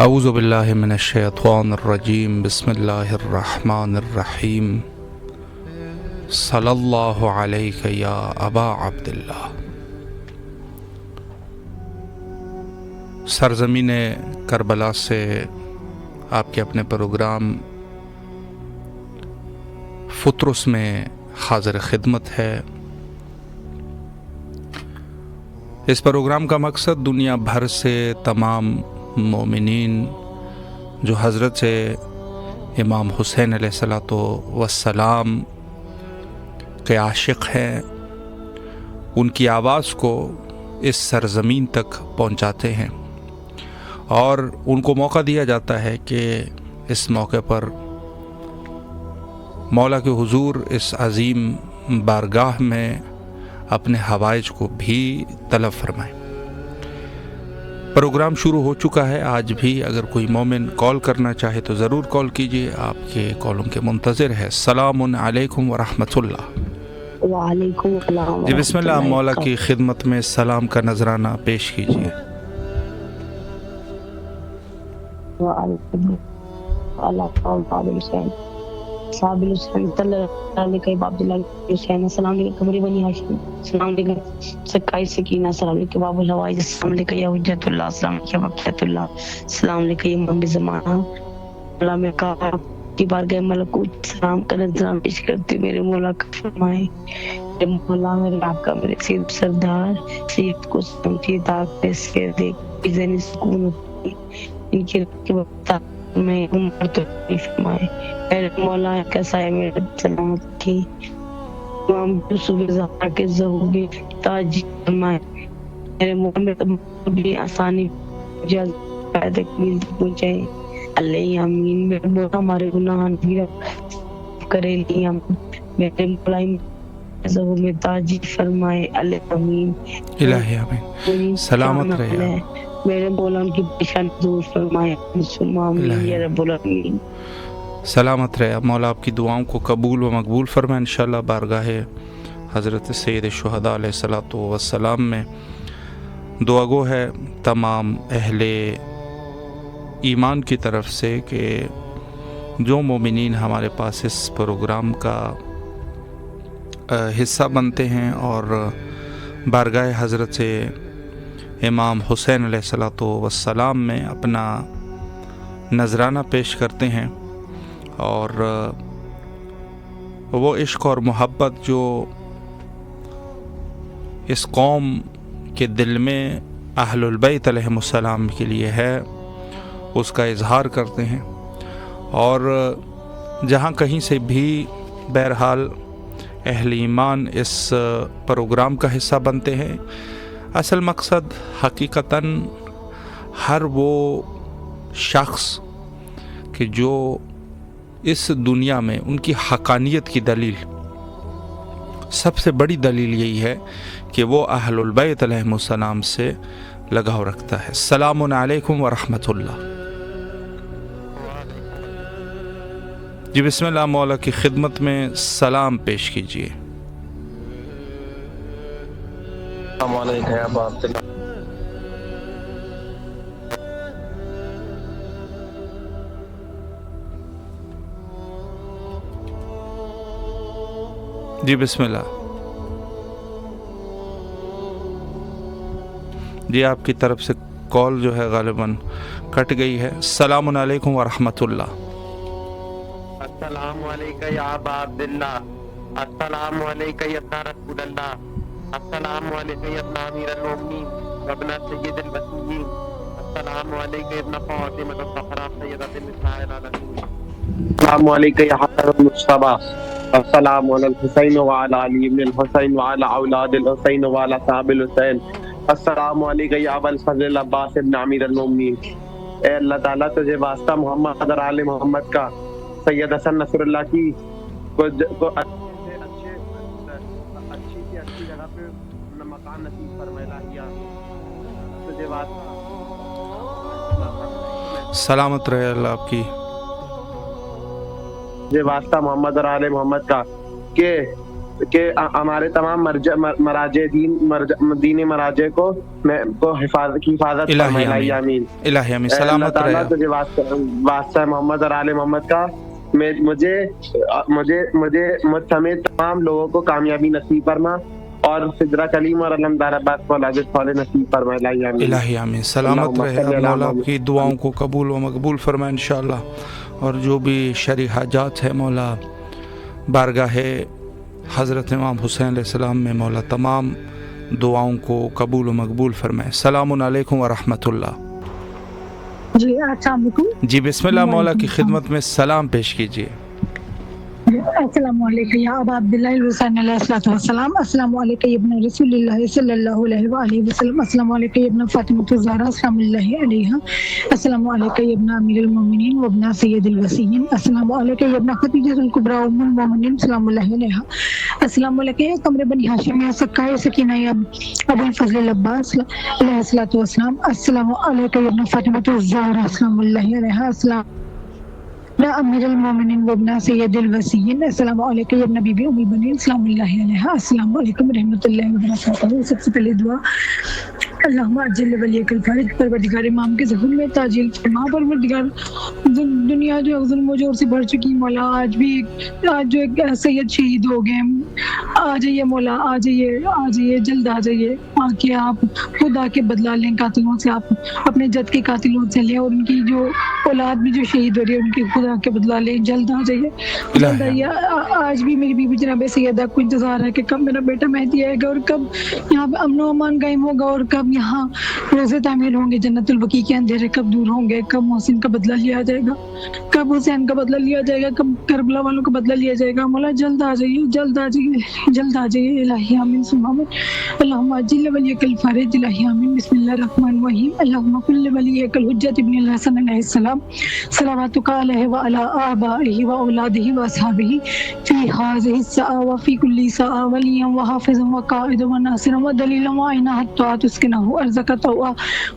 اعوذ باللہ من الشیطان الرجیم بسم اللہ الرحمن الرحیم صلی اللہ علیہ یا ابا عبداللہ۔ سرزمین کربلا سے آپ کے اپنے پروگرام فطرس میں حاضر خدمت ہے۔ اس پروگرام کا مقصد دنیا بھر سے تمام مومنین جو حضرت امام حسین علیہ الصلوۃ والسلام کے عاشق ہیں، ان کی آواز کو اس سرزمین تک پہنچاتے ہیں، اور ان کو موقع دیا جاتا ہے کہ اس موقع پر مولا کے حضور اس عظیم بارگاہ میں اپنے حوائج کو بھی طلب فرمائیں۔ پروگرام شروع ہو چکا ہے۔ آج بھی اگر کوئی مومن کال کرنا چاہے تو ضرور کال کیجیے، آپ کے کالوں کے منتظر ہے۔ السلام علیکم ورحمۃ اللہ۔ وعلیکم السلام۔ جی بسم اللہ، مولا کی خدمت میں سلام کا نذرانہ پیش کیجیے۔ صاحب حسین صلی اللہ علیہ عبداللہ حسین، السلام علیکم قمری بنی ہاشم، السلام علیکم سکائی سکینہ، السلام علیکم باب الحوائج، السلام علیکم یا حجت اللہ، السلام علیکم بقیت اللہ، السلام علیکم امام زمانہ۔ مولا میں کہا کی بارگاہ ملکوت سلام کا نذرانہ پیش کرتی میرے مولا کا فرمائے، میرے مولا میرے آقا میرے سید سردار سید کو سمجھی تاکہ سے دیکھ ذہنی سکون ہوتی ان کی وقت میں عمر تو فرمائے۔ میرے مولا کیسا ہے میرے سلامت کی امام یوسف زہرا کے ظہور کی تاج فرمائے۔ میرے مولا میں تمام بھی آسانی پیدا پہنچائے، اللہ امین۔ میرے مولا ہمارے گناہ کرے لیا، میرے مولا ظہور میں تاج فرمائے، اللہ امین الہی آمین۔ سلامت رہے میرے مولا ان کی پیشانی دور فرمائے، یا رب العالمین۔ سلامت رہے مولا، آپ کی دعاؤں کو قبول و مقبول فرمائے انشاءاللہ۔ بارگاہ حضرت سید الشہداء علیہ الصلوۃ والسلام میں دعا گو ہے تمام اہل ایمان کی طرف سے کہ جو مومنین ہمارے پاس اس پروگرام کا حصہ بنتے ہیں اور بارگاہ حضرت امام حسین علیہ الصلوۃ والسلام میں اپنا نذرانہ پیش کرتے ہیں، اور وہ عشق اور محبت جو اس قوم کے دل میں اہل البیت علیہم السلام کے لیے ہے، اس کا اظہار کرتے ہیں، اور جہاں کہیں سے بھی بہرحال اہل ایمان اس پروگرام کا حصہ بنتے ہیں، اصل مقصد حقیقتاً ہر وہ شخص کہ جو اس دنیا میں ان کی حقانیت کی دلیل، سب سے بڑی دلیل یہی ہے کہ وہ اہل البیت علیہم السلام سے لگاؤ رکھتا ہے۔ السلام علیکم ورحمۃ اللہ۔ جی بسم اللہ، مولا کی خدمت میں سلام پیش کیجیے۔ السلام علیکم ابا عبداللہ۔ جی بسم اللہ۔ جی آپ کی طرف سے کال جو ہے غالباً کٹ گئی ہے۔ السلام علیکم ورحمۃ اللہ۔ السلام علیکم یا ابا عبداللہ، السلام علیکم یا رسول اللہ، السلام علیکم یا ابن امیر المومنین ابن سید الوسیین، السلام علیکم یا ابن فاطمہ الزہرا سیدۃ النساء العالمین، السلام علیکم یا حضرت المجتبی، السلام علی الحسین وعلی علی ابن الحسین وعلی اولاد الحسین وعلی صحاب الحسین، السلام علیکم یا ابا الفضل عباس ابن امیر المومنین۔ اے اللہ تعالیٰ تجھے واسطہ محمد اور آل محمد کا سید حسن نصر اللہ کی کو اچھی جگہ پہ مکان نصیب فرمائے الہیہ، تجھے واسطہ سلامت رہے اللہ آپ کی۔ تجھے واسطہ محمد اور آل محمد کا کہ کہ ہمارے تمام مراجع دینی مراجع کو حفاظت فرمائے آمین۔ الہی آمین، سلامت رہے۔ تجھے واسطہ محمد اور آل محمد کا مجھے سمیت تمام لوگوں کو کامیابی نصیب فرما اور سدرہ کلیم اور علم دارآباد کو اولاد صالح نصیب فرمائے آمین۔ الہی آمین، سلامت رہے۔ اب مولا آپ کی دعاؤں کو قبول و مقبول فرمائے انشاءاللہ، اور جو بھی شرعی حاجات ہے مولا بارگاہ حضرت امام حسین علیہ السلام میں مولا تمام دعاؤں کو قبول و مقبول فرمائے۔ السلام علیکم ورحمۃ اللہ۔ جی السلام علیکم۔ جی بسم اللہ، مولا کی خدمت میں سلام پیش کیجیے۔ السلام علیکم یا ابا عبداللہ الحسین علیہ السلام، السلام علیکم ابن رسول اللہ صلی اللہ علیہ وآلہ وسلم، السلام علیکم ابن فاطمۃ الزہرا سلام اللہ علیہا، السلام علیکم ابن امیر المومنین وابن سید الوصیین، السلام علیکم ابن خدیجہ الکبریٰ ام المومنین سلام اللہ علیہا، السلام علیکم یا قمر بنی ہاشم یا سکائے سکینہ یا ابو الفضل العباس علیہ السلام، السلام علیکم ابن فاطمۃ الزہرا سلام اللہ علیہا، السلام امیر المومنین وابن سید الوصیین، السلام علیکم ابن بی بی ام البنین سلام اللہ علیہا، السلام علیکم رحمۃ اللہ وبرکاتہ۔ سب سے پہلے دعا، اللہم اجل ولیک الفرج، پروردگار امام کے ظہور میں تاجیل فرما، پروردگار دنیا جو ظلم و جور سے بھر چکی مولا، آج جو ایک سید شہید ہو گئے، آ جائیے مولا، آ جائیے جلد آ جائیے، آ کے آپ خود آ کے بدلا لیں قاتلوں سے، آپ اپنے جد کے قاتلوں سے لیں، اور ان کی جو اولاد بھی جو شہید ہو رہی ہے ان کی خود آ کے بدلا لیں، جلد آ جائیے، جلد آئیے۔ آج بھی میری بیوی جناب سیدہ کو انتظار ہے کہ کب میرا بیٹا مہدی آئے گا، اور کب یہاں پہ امن و امان قائم ہوگا، اور کب یہاں روزے تعمیر ہوں گے، جنت البقیع کے اندھیرے کب دور ہوں گے، کب محسن کا بدلہ لیا جائے گا، کب حسین کا بدلہ لیا جائے گا، کب کربلا والوں کا بدلہ لیا جائے گا۔ مولا جلد آ جائیے، جلد آ جائیے، جلد آ جائیے، الہی آمین ثم آمین۔ اللہم اجل ولیک الفرج، الہی آمین۔ بسم اللہ الرحمن الرحیم۔ اللہم کل ولیک الحجۃ ابن الحسن علیہ السلام صلواتک علیہ وعلی آبائہ واولادہ واصحابہ فی ہذہ الساعۃ وفی کل ساعۃ ولیا وحافظا وقائدا وناصرا ودلیلا وعینا حتی تسکنہ ارضک طوعا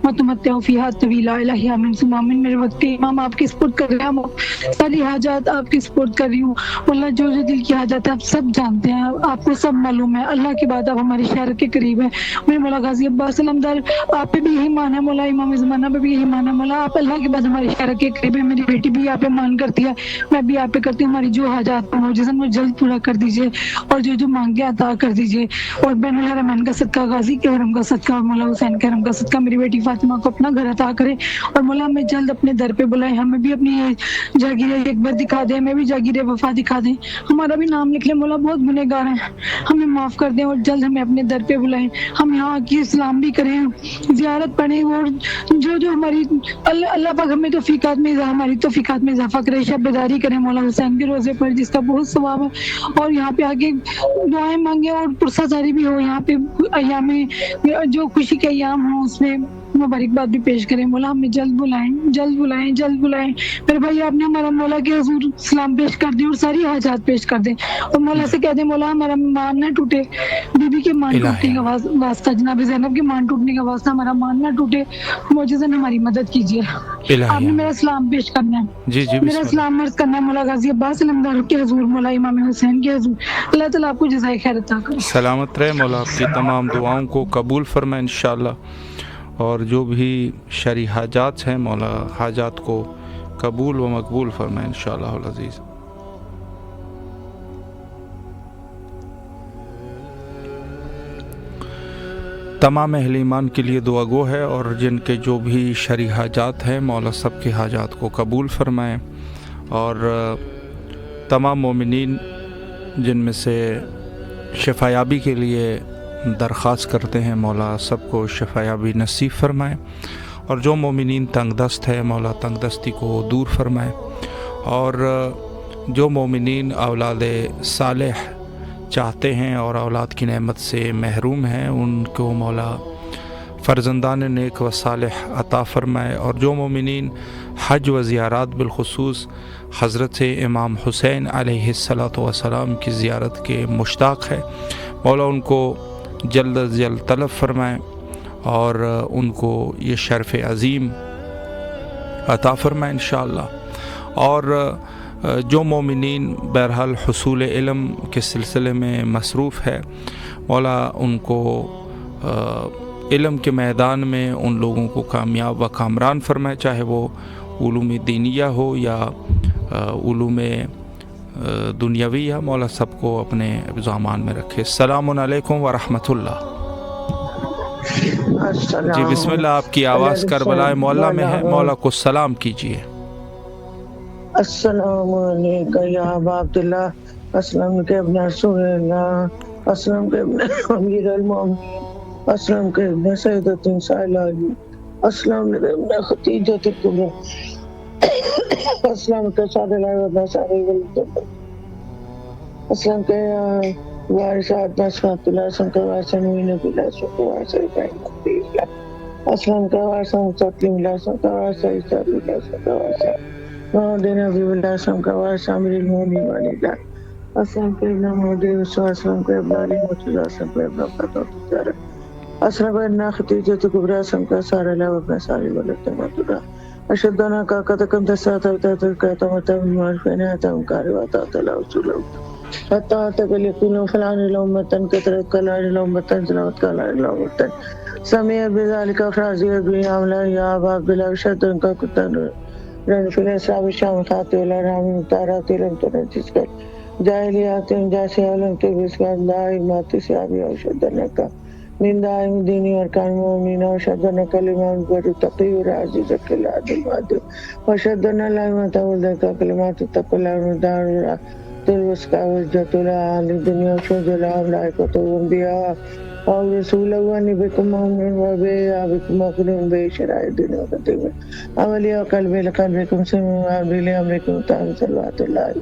وتمتع فیہا طویلا، الہی آمین ثم آمین۔ میرے وقت امام آپ کی سپرد کر رہے ہیں، ساری حاجات آپ کی سپرد کر رہی ہوں، اللہ جو دل کی حاجات ہے آپ سب جانتے ہیں، آپ کو سب معلوم ہے، اللہ کی بات آپ ہمارے شہر کے قریب ہے۔ میرے مولا غازی عباس علمدار آپ پہ بھی یہی مان ہے مولا، امام زمانہ پہ بھی یہی مان ہے مولا، آپ اللہ کی بات ہمارے شہر کے قریب ہے، میری بیٹی بھی آپ پہ مان کرتی ہے، میں بھی آپ پہ کرتی ہوں، ہماری جو حاجات ہیں وہ جلد پورا کر دیجیے، اور جو مانگے عطا کر دیجیے، اور بین الحرمین کا صدقہ، غازی کے حرم کا صدقہ، مولا حسین کے حرم کا صدقہ میری بیٹی فاطمہ کو اپنا گھر عطا کرے، اور مولا ہمیں جلد اپنے در پہ بلائے، ہمیں بھی اپنی جاگیر اکبر دکھا دیں، ہمیں بھی جاگیر وفا دکھا دیں، ہمارا بھی نام لکھ لیں مولا، بہت گنہگار ہیں، ہمیں معاف کر دیں، اور جلد ہمیں اپنے در پہ بلائیں، ہم یہاں کی اسلام بھی کریں، زیارت پڑھیں، اور جو ہماری اللہ پاک ہمیں توفیقات میں ہماری توفیقات میں اضافہ کرے، شب بیداری کریں مولا حسین کے روزے پر جس کا بہت ثواب ہے، اور یہاں پہ آگے دعائیں مانگیں، اور پرسہ جاری بھی ہو، یہاں پہ ایام جو خوشی کے ایام ہوں اس میں مبارکباد بھی پیش کریں مولا، ہمیں جلد بلائیں، جلد بلائیں، جلد بلائیں۔ میرے بھائی آپ نے ہمارا مولا کے حضور سلام پیش کر دیں، اور ساری حاجات پیش کر دیں، اور مولا سے کہہ دیں مولا ہمارا مان نہ ٹوٹے، بی بی کے مان ٹوٹنے کا واسطہ، جناب زینب کے مان ٹوٹنے کا واسطہ ہمارا مان نہ ٹوٹے، معجزن ہماری مدد کیجیے۔ آپ نے میرا سلام پیش کرنا ہے، جی میرا سلام عرض کرنا ہے مولا غازی عباس علمدار کے حضور، مولا امام حسین کے حضور، اللہ تعالیٰ آپ کو جزائے خیر عطا کرے۔ سلامت رہے، مولا آپ کی تمام دعاؤں کو قبول فرمائے انشاءاللہ، اور جو بھی شرعی حاجات ہیں مولا حاجات کو قبول و مقبول فرمائے انشاءاللہ العزیز۔ تمام اہل ایمان کے لیے دعا گو ہے، اور جن کے جو بھی شرعی حاجات ہیں مولا سب کے حاجات کو قبول فرمائے، اور تمام مومنین جن میں سے شفایابی کے لیے درخواست کرتے ہیں مولا سب کو شفایابی نصیب فرمائے، اور جو مومنین تنگ دست ہے مولا تنگ دستی کو دور فرمائے، اور جو مومنین اولاد صالح چاہتے ہیں اور اولاد کی نعمت سے محروم ہیں ان کو مولا فرزندان نیک و صالح عطا فرمائے، اور جو مومنین حج و زیارات بالخصوص حضرت امام حسین علیہ السلام کی زیارت کے مشتاق ہے مولا ان کو جلد از جلد طلب فرمائے، اور ان کو یہ شرف عظیم عطا فرمائے انشاءاللہ۔ اور جو مومنین بہرحال حصول علم کے سلسلے میں مصروف ہے، مولا ان کو علم کے میدان میں ان لوگوں کو کامیاب و کامران فرمائے، چاہے وہ علوم دینیہ ہو یا علوم دنیاویہ، مولا سب کو اپنے ذامان میں رکھے۔ السلام علیکم ورحمۃ اللہ۔ جی بسم اللہ، آپ کی آواز کربلا مولا میں ہے، مولا کو سلام کیجیے۔ السلام علیکم یا ابا عبداللہ، اسلم کے ابن رسول اللہ، اسلم کے ابن امیر المومنین، اسلم کے ابن سیدۃ نساء العالمین، اسلم کے ابن خدیجہ الکبریٰ، اسلم کے سارے ابن سارے ولد، اسلم کے وارثات نصفات اللہ، اسلم کے وارث نوین اللہ، اسلم کے وارث ابراہیم اللہ، اسلم کے وارث مستقیم اللہ، اسلم کے وارث عیسیٰ اللہ، اسلم کے وارث محمد نبی اللہ، اسلم کے وارث عامر المومنین والی اللہ، اسلم کے ابن محمد رسول، اسلم کے ابن علی مرتضیٰ، اسلم کے ابن فاطمہ الزہرا، اسلم کے ابن خدیجہ الکبریٰ، اسلم کے سارے اللہ ابن سارے ولد مطلع اشهد انك قد تساتر تذكرت وتمارفين تمكاروا تعالى رسوله حتى تكلكون فلان الامه كثرت كلام الامه زلوت كلام الامه سمع بذلك فرازي بياملا يا باب بلا اشهد انك كنت رن في الاسلام الشام خاطئ ولا رام تارات لم تنجس جاهليات جاسي علم تبس لا ما تسابي اشهد انك من دائم دینی ارکان مومنین وشهدنا کلمات برتقی عزیز العدل العدل وشهدنا لائمة ولدك کلمات التقوى المدار تلوسكا وجهة العالي الدنيا وشهد الملائكة والأنبياء والرسول ونبيكم مؤمن وبكم مغنم بشرائع الدين وقديم عملي وقلبي لقلبكم سمع عبدي أمركم تعالى صلوات الله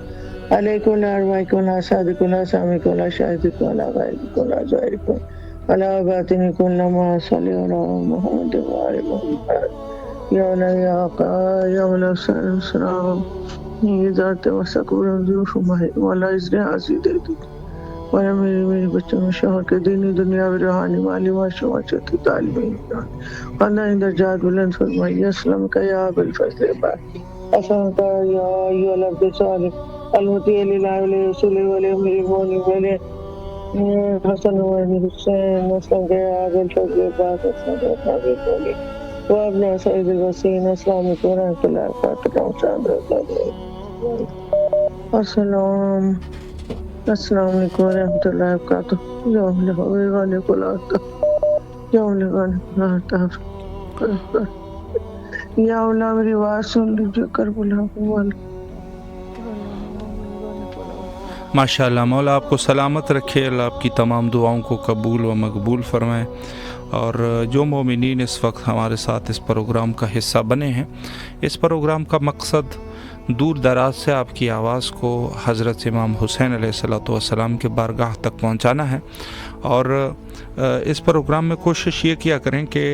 عليكم وعلى أصحابكم وعلى سامعكم وعلى شاهدكم وعلى غائبكم وعلى زائركم على باطن كل ما صلي على محمد وعلى محمد يا نياقا يا منافس السلام ذات وسكور ذوف ماهي ولا إزرع عزيزي ولا میرے بچوں میں شوہر کے دینی دنیاوی روحانی مالی معاشرتی تعلیمی اللہ درجات بلند فرمائی۔ اسلم کا یا بالفضل بار اسلم کا یا ایوہ العبد الصالح المطیع للہ ولرسولہ ولامیر المؤمنین ولی حسن و حسین، اسلم کے یا بالفضل بار اسلم کے ابن بولی وابن سعید الوسین، السلام علیکم ورحمۃ اللہ وبرکاتہ۔ السلام علیکم ورحمۃ اللہ وبرکاتہ۔ یوم لغانے کو لاتا، یوم لغانے کو لاتا یا اللہ میری آواز سن لیجیے کربلا والا۔ ماشاء اللہ، مولا آپ کو سلامت رکھے، اللہ آپ کی تمام دعاؤں کو قبول و مقبول فرمائے۔ اور جو مومنین اس وقت ہمارے ساتھ اس پروگرام کا حصہ بنے ہیں، اس پروگرام کا مقصد دور دراز سے آپ کی آواز کو حضرت امام حسین علیہ السلام کے بارگاہ تک پہنچانا ہے۔ اور اس پروگرام میں کوشش یہ کیا کریں کہ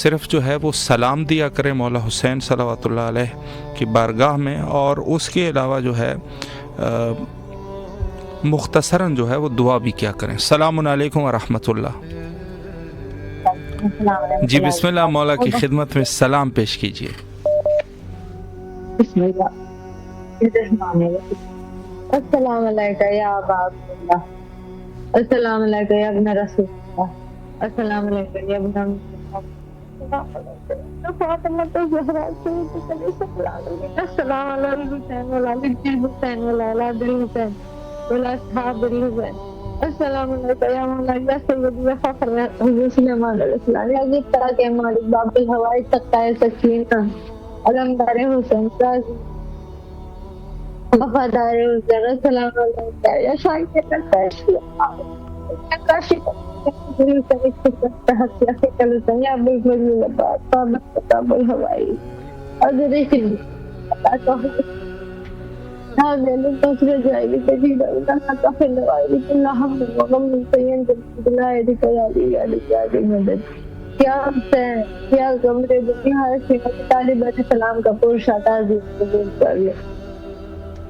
صرف جو ہے وہ سلام دیا کریں مولا حسین صلوات اللہ علیہ کی بارگاہ میں، اور اس کے علاوہ جو ہے مختصراً جو ہے وہ دعا بھی کیا کریں۔ السلام علیکم ورحمۃ اللہ۔ جی بسم اللہ، مولا کی خدمت میں سلام پیش کیجیے۔ بسم اللہ السلام علیکم یا ابا عبداللہ، السلام علیکم یا ابن رسول اللہ، السلام علیکم یا ابن فاطمہ الزہرا، السلام علی الحسین وعلی الحسین وعلی الحسین وعلی اصحاب الحسین، السلام علیکم یا مولا یا سیدی یا فخر حضور سلیمان علیہ السلام، یا جس طرح کے مالک باب الہوائی سکتہ سکینہ علمدار حسین راضی وفادار حسین، السلام علیکم یا شاہد یا بالفضل العباد فابت کتاب الہوائی عذر خلی حاضر تصر جائلی تجید اللہ تخل وائلی کل حمد وغم سین جلائے دکیالی علی جادی مدد۔ یا حسین یا قمر دنیا حسین طالبات سلام کا پورشا تعظیم قبول کر لے۔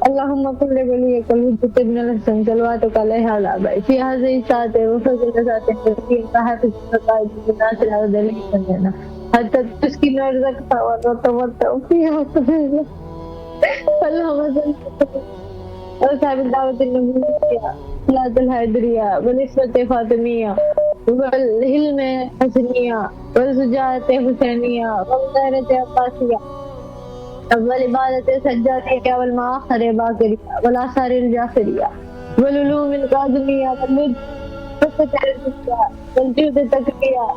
اللہم کل ولی قلوب ابن الحسن صلواتک علیہ الابائی فی حضی ساتے وفضل ساتے فرقین کا حفظ فقائد بناصر عدلی سنینا حتی تسکین ارزقتا ورطورتا فی حسن اللهم صل وصحب الدعوة النبوية صلاة الحیدریہ ونسبت فاطمیہ والحلم حسنیہ والسجاعت حسینیہ والغیرت عباسیہ والعبادت سجادیہ والمآخر باقریہ والآثار الجعفریہ والعلوم القادمیہ والفتح والجود تقریہ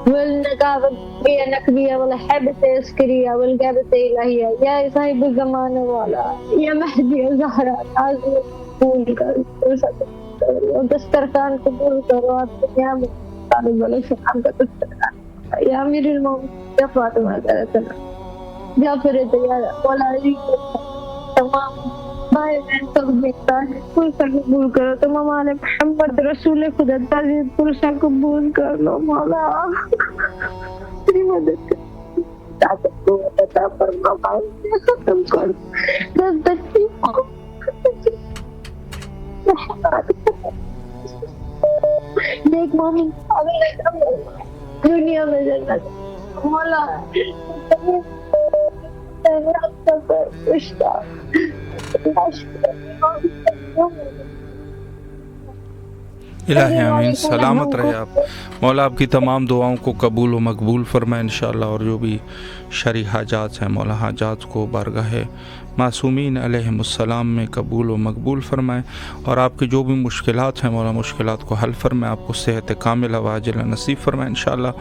والنقابت نقبیہ والحبت عسکریہ والغیبت الہیہ یا صاحب الزمان والا یا مہدی زہرا عظیم قبول کر دسترخوان قبول کرو آپ کے قیام طالب علیہ السلام کا دسترخوان یا امیر المومنین یا فاطمہ رضی یا پھر تیار مولا علی تمام بھائی بہن سب دیکھتا ہے کل سا قبول کرو تمام آل محمد رسول خدا تعزیز کل سا قبول کر لو مولا تیری مدد کر طاقت کو عطا فرما بھائی ختم کر دس بچی کو ایک مومن دنیا میں جنت مولا الہی آمین. سلامت رہے آپ. مولا آپ کی تمام دعاؤں کو قبول و مقبول فرمائے انشاءاللہ, اور جو بھی شرعی حاجات ہیں مولا حاجات کو بارگاہ معصومین علیہم السلام میں قبول و مقبول فرمائے, اور آپ کی جو بھی مشکلات ہیں مولا مشکلات کو حل فرمائے, آپ کو صحت کاملہ و عاجلہ نصیب فرمائے انشاءاللہ.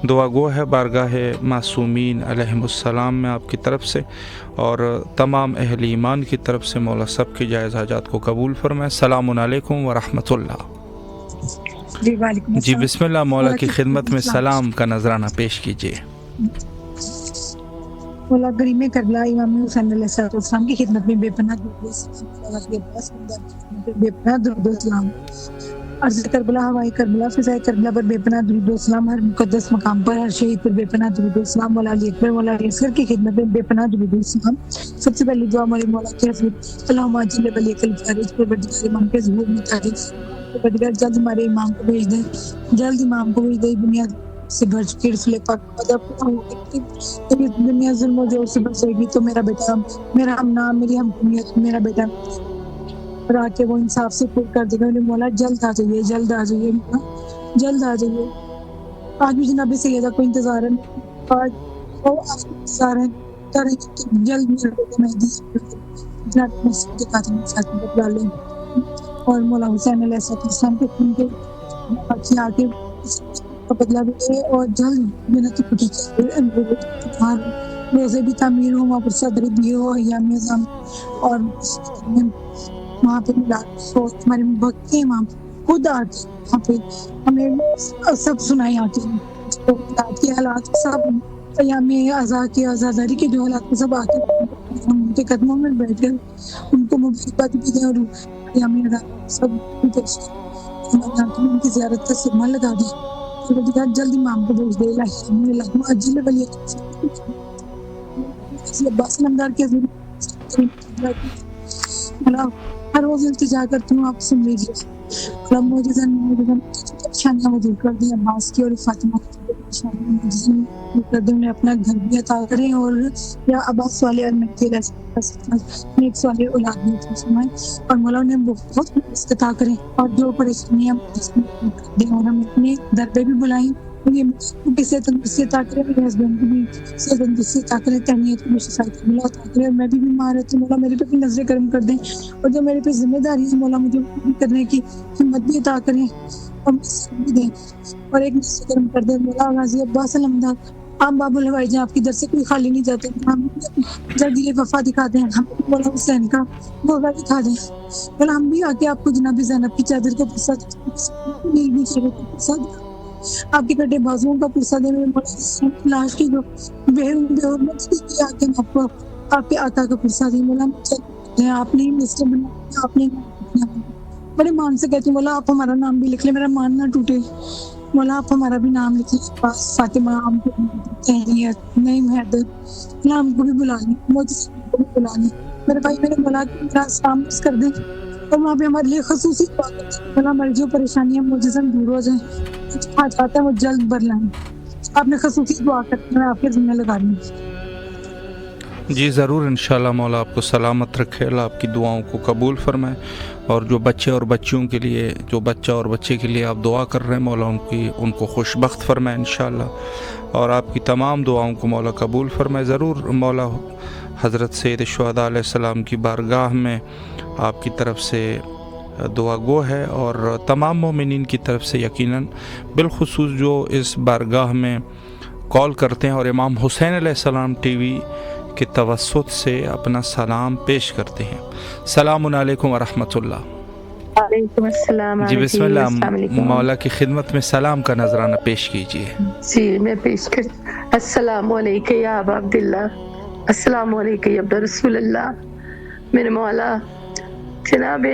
دعا گو ہے بارگاہ معصومین علیہم السلام میں آپ کی طرف سے اور تمام اہل ایمان کی طرف سے مولا سب کے جائز حاجات کو قبول فرمائے. السلام علیکم ورحمۃ اللہ. جی بسم اللہ, مولا کی خدمت میں سلام کا نذرانہ پیش کیجیے. مولا کریم کربلا امام حسین علیہ السلام کی خدمت میں بے پناہ درود و سلام. عرض کربلا, ہوائی کربلا, فضائے کربلا پر بے پناہ درود و سلام. ہر مقدس مقام پر ہر شہید پر بے پناہ درود و سلام. مولا علی اکبر مولا علی اصغر کی خدمت میں بے پناہ درود و سلام. سب سے پہلی دعا مولا کی حضرت اللہم عجل ولیک الفارج پر بردگار امام کے ظہور میں تاریخ پروردگار جلد ہمارے امام کو بھیج دیں, جلد امام کو بھیج دیں. دنیا سے بھر چکی رسول پاک دنیا ظلم و جور سے بچ جائے گی تو میرا بیٹا, میرا ہم نام, میری ہم کنیت, میرا بیٹا اور آ کے وہ انصاف سے پور کر دے گا. مولا جلد آ جائیے, جلد آ جائیے, جلد آ جائیے. آج بھی جناب سیدہ کو انتظار ہے, آج وہ انتظار ہے جلد میرا بیٹا مہدی جناب مسجد کے قاتل ساتھ بدلا لیں, اور مولا حسین علیہ السلام کے خون کے باقی آگے کا بدلہ بھی دے, اور جلد جنت کی روزے بھی تعمیر ہو, وہاں پر صدر بھی ہو, ایام اعظام اور وہاں پہ ملاد ہو. ہمارے وقت کے امام خود آتے وہاں پہ ہمیں سب سنائی آتی ہیں, ملاد کے حالات سب, ایام عزا کے آزاداری کے جو حالات سب آتے ہیں, ہم ان کے قدموں میں بیٹھے ان کو مبارکباد بھی دیں, اور ایام عزا سب ان کی زیارت کا سرما لگا دیں. جلد امام کو بھیج دے. اللہم عجل ولیک عباس نمدار کے ہر روز التجا کرتی ہوں, آپ سن لیجیے. پریشانیاں وہ دور کر دیں عباس کی اور فاطمہ کی کر دیں, انہیں اپنا گھر بھی عطا کریں, اور یا عباس والے نیک والے اولاد بھی عطا فرمائیں, اور مولا انہیں بہت رزق عطا کریں, اور جو پریشانیاں کر دیں, اور ہم اپنے در پہ بھی بلائیں. صحت تندرستی عطا کرے, میرے ہسبینڈ کو بھی صحت تندرستی عطا کرے, تہنیت کو بھی شفایت ملا عطا کرے, اور میں بھی بیمار رہتی ہوں مولا میرے پہ بھی نظر کرم کر دیں, اور جو میرے پہ ذمہ داری ہے مولا مجھے بھی کرنے کی ہمت بھی عطا کریں اور بھی دیں, اور ایک نظر کرم کر دیں. مولا غازی عباس علمدار آپ باب الہوائی جہاں آپ کی در سے کوئی خالی نہیں جاتے, ہم جلدی وفا دکھا دیں, ہم مولا حسین کا گولا دکھا دیں. مولا ہم بھی آ کے آپ کو جناب زینب کی چادر کا پرسہ آپ کے کٹے بازوؤں کا پرسہ دیں. لاش کی جو بے حرمت کی آ کے آپ کو آپ کے آقا کا پرسہ دیں. مولا آپ نے مسٹر بنا, آپ نے بڑے مان سے کہتی ہوں مولا آپ ہمارا نام بھی لکھ لیں, میرا مان نہ ٹوٹے. مولا آپ ہمارا بھی نام لکھ لیں, فاطمہ ہم کو تہنیت, نعیم حیدر, مولا ہم کو بھی بلا لیں, مجھے کو بھی بلا لیں. میرے بھائی میرے مولا میرا سلام کر دیں, اور وہاں پہ ہمارے لیے خصوصی دعا کریں. مولا ہماری جو پریشانیاں معجزن دور ہو جائیں, آ جاتا ہے وہ جلد بر لائیں. آپ نے خصوصی دعا کریں, میں آپ کے ذمہ لگا لوں. جی ضرور انشاءاللہ مولا آپ کو سلامت رکھے، اللہ آپ کی دعاؤں کو قبول فرمائے، اور جو بچے اور بچیوں کے لیے، جو بچہ اور بچے کے لیے آپ دعا کر رہے ہیں مولا ان کو خوش بخت فرمائے انشاءاللہ، اور آپ کی تمام دعاؤں کو مولا قبول فرمائے۔ ضرور مولا حضرت سید الشہداء علیہ السلام کی بارگاہ میں آپ کی طرف سے دعا گو ہے، اور تمام مومنین کی طرف سے یقیناً، بالخصوص جو اس بارگاہ میں کال کرتے ہیں اور امام حسین علیہ السلام ٹی وی کے توسط سے اپنا سلام پیش کرتے ہیں۔ السلام علیکم ورحمۃ اللہ۔ وعلیکم السلام۔ جی بسم اللہ، السلام علیکم۔ مولا کی خدمت میں سلام کا نذرانہ پیش کیجیے۔ جی میں پیش کر، السلام علیکم یا ابا عبداللہ، السلام علیکم یا ابن رسول اللہ۔ میرے مولا، جناب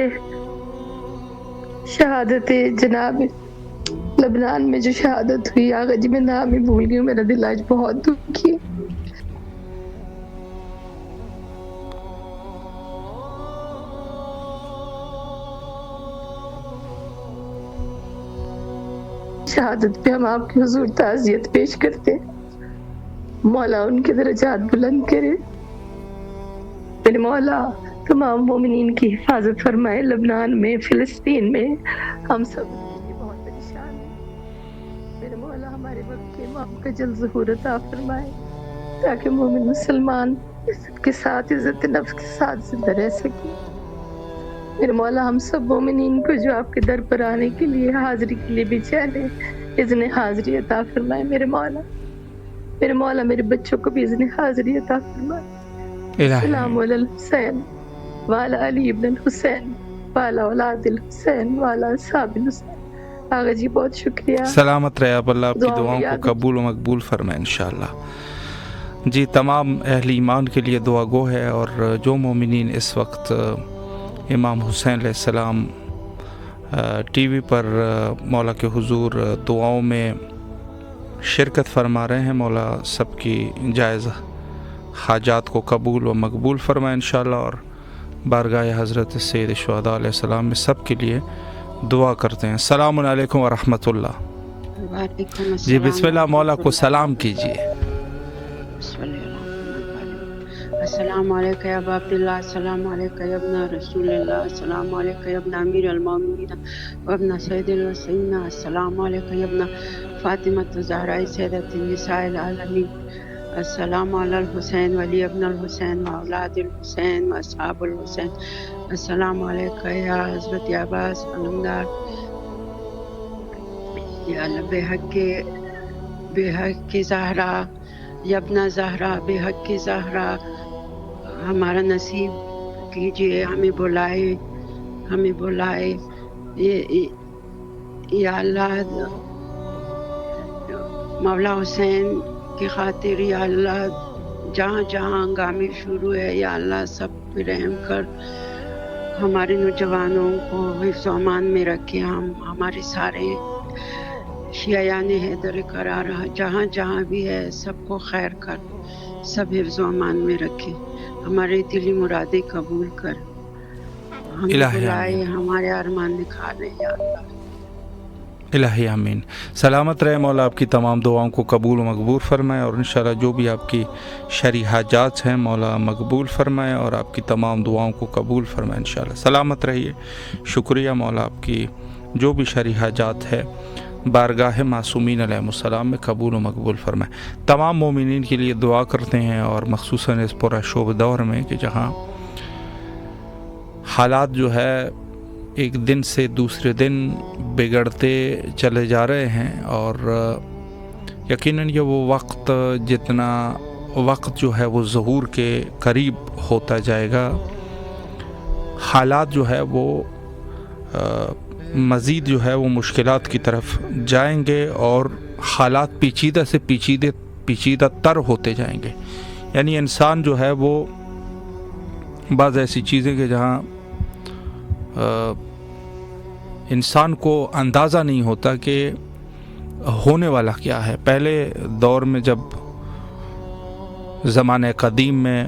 شہادت جناب لبنان میں جو شہادت ہوئی، آقا جی میں نام ہی بھول گئی ہوں، میرا دل آج بہت دکھی ہے۔ شہادت پہ ہم آپ کے حضور تعزیت پیش کرتے ہیں، مولا ان کے درجات بلند کرے، میرے مولا تمام مومنین کی حفاظت فرمائے۔ لبنان میں، فلسطین میں ہم سب بہت پریشان ہیں، میرے مولا ہمارے وقت کے امام کا جلد ظہور عطا فرمائے، تاکہ مومن مسلمان عزت کے ساتھ، عزت نفس کے ساتھ زندہ رہ سکے۔ میرے مولا ہم سب مومنین کو جو آپ کے در پر آنے کے لیے، حاضری کے لیے بھی چاہے، اذن حاضری عطا فرمائے میرے مولا۔ میرے مولا میرے بچوں کو بھی اذن حاضری عطا فرمائے۔ السلام علی الحسین وعلی علی ابن الحسین وعلی اولاد الحسین وعلی اصحاب الحسین۔ آقا جی بہت شکریہ، سلامت رہے آپ، اللہ آپ کی دعاؤں کو قبول و مقبول فرمائے انشاءاللہ۔ جی تمام اہل ایمان کے لیے دعا گو ہے، اور جو مومنین اس وقت امام حسین علیہ السلام ٹی وی پر مولا کے حضور دعاؤں میں شرکت فرما رہے ہیں، مولا سب کی جائز حاجات کو قبول و مقبول فرمائے انشاءاللہ، اور بارگاہ حضرت سید الشہداء علیہ السلام میں سب کے لیے دعا کرتے ہیں۔ السلام علیکم ورحمۃ اللہ۔ وعلیکم السلام۔ جی بسم اللہ، مولا کو سلام کیجیے۔ السلام علیکم یا ابا عبداللہ، السلام علیکم یا ابن رسول اللہ، السلام علیکم یا ابن امیر المومنین و ابن سید الوسین، السلام علیکم یا ابن فاطمۃ الزہراء سیدۃ النساء العالمین، السلام علی الحسین ولی ابن الحسین و اولاد الحسین و اصحاب الحسین، السلام علیکم یا حضرت عباس علمدار، یا بے حق کی زہرا، یا ابن زہرا، بے حق کی زہرا، ہمارا نصیب کیجیے، ہمیں بلائے یا اللہ، مولا حسین کی خاطر یا اللہ، جہاں جہاں ہنگامے شروع ہے یا اللہ سب پہ رحم کر، ہمارے نوجوانوں کو حفظ و امان میں رکھے، ہمارے سارے شیعان حیدر قرار جہاں جہاں بھی ہے سب کو خیر کر، سب حفظ و امان میں رکھے، ہمارے دلی مرادیں قبول کر، ہمیں بلائے، ہمارے ارمان نکھارے یا اللہ۔ الہی آمین۔ سلامت رہے، مولا آپ کی تمام دعاؤں کو قبول و مقبول فرمائے، اور انشاءاللہ جو بھی آپ کی شرعی حاجات ہیں مولا مقبول فرمائے، اور آپ کی تمام دعاؤں کو قبول فرمائے انشاءاللہ۔ سلامت رہیے، شکریہ مولا، آپ کی جو بھی شرعی حاجات ہے بارگاہ معصومین علیہ السلام میں قبول و مقبول فرمائے۔ تمام مومنین کے لیے دعا کرتے ہیں، اور خصوصاً اس پورا شوب دور میں کہ جہاں حالات جو ہے ایک دن سے دوسرے دن بگڑتے چلے جا رہے ہیں، اور یقیناً یہ وہ وقت، جتنا وقت جو ہے وہ ظہور کے قریب ہوتا جائے گا، حالات جو ہے وہ مزید جو ہے وہ مشکلات کی طرف جائیں گے، اور حالات پیچیدہ سے پیچیدہ تر ہوتے جائیں گے۔ یعنی انسان جو ہے وہ بعض ایسی چیزیں کہ جہاں انسان کو اندازہ نہیں ہوتا کہ ہونے والا کیا ہے۔ پہلے دور میں جب زمانہ قدیم میں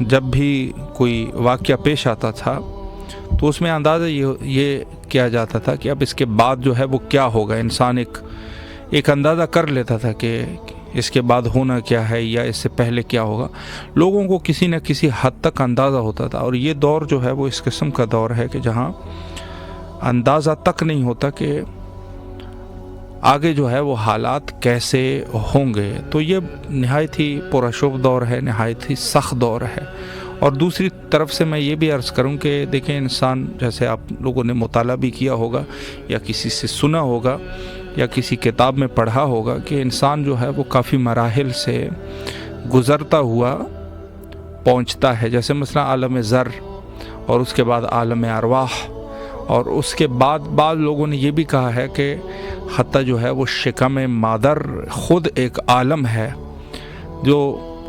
جب بھی کوئی واقعہ پیش آتا تھا تو اس میں اندازہ یہ کیا جاتا تھا کہ اب اس کے بعد جو ہے وہ کیا ہوگا۔ انسان ایک اندازہ کر لیتا تھا کہ اس کے بعد ہونا کیا ہے یا اس سے پہلے کیا ہوگا، لوگوں کو کسی نہ کسی حد تک اندازہ ہوتا تھا. اور یہ دور جو ہے وہ اس قسم کا دور ہے کہ جہاں اندازہ تک نہیں ہوتا کہ آگے جو ہے وہ حالات کیسے ہوں گے. تو یہ نہایت ہی پرشوب دور ہے، نہایت ہی سخت دور ہے. اور دوسری طرف سے میں یہ بھی عرض کروں کہ دیکھیں، انسان جیسے آپ لوگوں نے مطالعہ بھی کیا ہوگا یا کسی سے سنا ہوگا یا کسی کتاب میں پڑھا ہوگا کہ انسان جو ہے وہ کافی مراحل سے گزرتا ہوا پہنچتا ہے. جیسے مثلا عالم ذر، اور اس کے بعد عالم ارواح، اور اس کے بعد بعض لوگوں نے یہ بھی کہا ہے کہ حتیٰ جو ہے وہ شکم مادر خود ایک عالم ہے جو